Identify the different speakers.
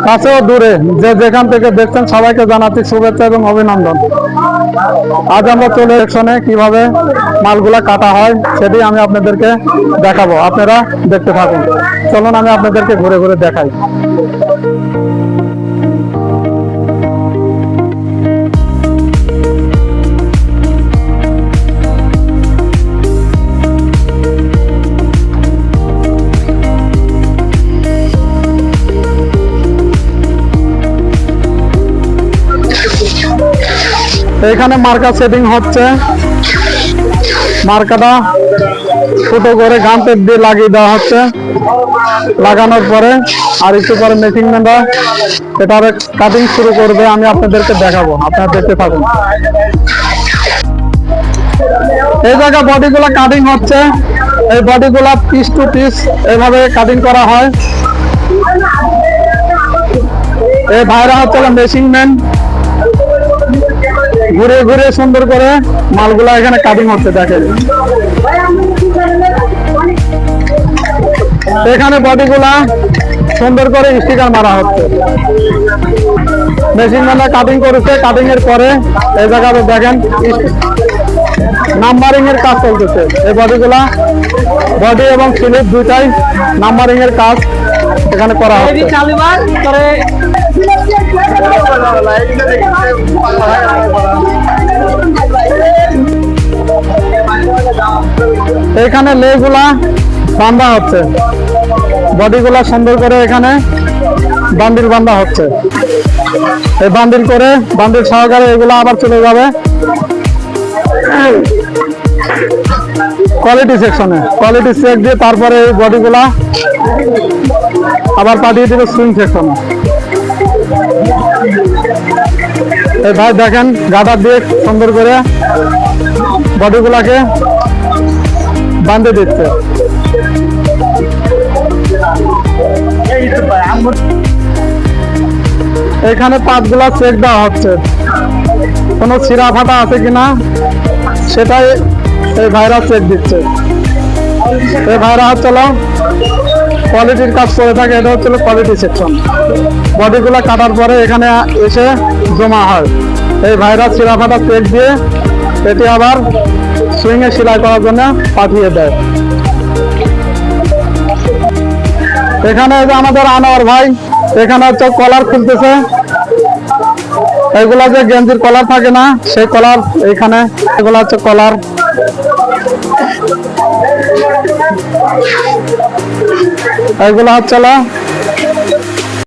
Speaker 1: কাছেও দূরে যে যেখান থেকে দেখছেন সবাইকে জানাচ্ছি শুভেচ্ছা এবং অভিনন্দন। আজ আমরা চলে সেকশনে কিভাবে মালগুলা কাটা হয় সেটি আমি আপনাদেরকে দেখাবো, আপনারা দেখতে থাকুন। চলুন আমি আপনাদেরকে ঘুরে ঘুরে দেখাই। এখানে মার্কা সেটিং হচ্ছে, মার্কাটা ফুটো করে গান টেপ দিয়ে লাগিয়ে দেওয়া হচ্ছে। লাগানোর পরে আর একটু পরে মেশিন ম্যানরা এটার কাটিং শুরু করবে, আমি আপনাদেরকে দেখাবো, আপনারা দেখতে থাকুন। এই জায়গায় বডিগুলা কাটিং হচ্ছে, এই বডিগুলা পিস টু পিস এইভাবে কাটিং করা হয়। এই ভাইরা হচ্ছে মেশিন ম্যান, ঘুরে ঘুরে সুন্দর করে মালগুলা এখানে কাটিং হচ্ছে। দেখেন এখানে বডিগুলা সুন্দর করে স্টিকার মারা হচ্ছে। মেশিন ম্যানরা কাটিং করেছে, কাটিং এর পরে এই জায়গাতে দেখেন নাম্বারিং এর কাজ চলতেছে। এই বডিগুলা, বডি এবং স্লিপ দুইটাই নাম্বারিং এর কাজ এখানে করা হচ্ছে। এখানে লেগুলা বান্ধা হচ্ছে, বডিগুলা সুন্দর করে এখানে বান্ডিল বান্ধা হচ্ছে। এই বান্ডিল করে বান্ডিল সহকারে এগুলা আবার চলে যাবে কোয়ালিটি সেকশনে। কোয়ালিটি চেক দিয়ে তারপরে এই বডিগুলা আবার পাঠিয়ে দিবে সুইং সেকশনে। এই ভাই দেখেন গাদার দিয়ে সুন্দর করে বডিগুলাকে বাঁধে দিচ্ছে। এখানে পাতগুলা চেক দেওয়া হচ্ছে, কোনো ছিঁড়া ফাটা আছে কিনা সেটাই এই ভাইরা চেক দিচ্ছে। এই ভাইরা হচ্ছিল কোয়ালিটির কাজ করে থাকে, এটা হচ্ছিল কোয়ালিটি সেকশন। বডিগুলা কাটার পরে এখানে এসে জমা হয়। এই ভাইরা ছিঁড়া ফাটা চেক দিয়ে এটি আবার সুইং এ সেলাই করার জন্য পাঠিয়ে দেয়। এখানে আমাদের আনোয়ার ভাই এখানে হচ্ছে কলার খুলতেছে। এগুলা যে গেঞ্জির কলার থাকে না, সেই কলার এখানে, এগুলা হচ্ছে কলার। এগুলা হচ্ছে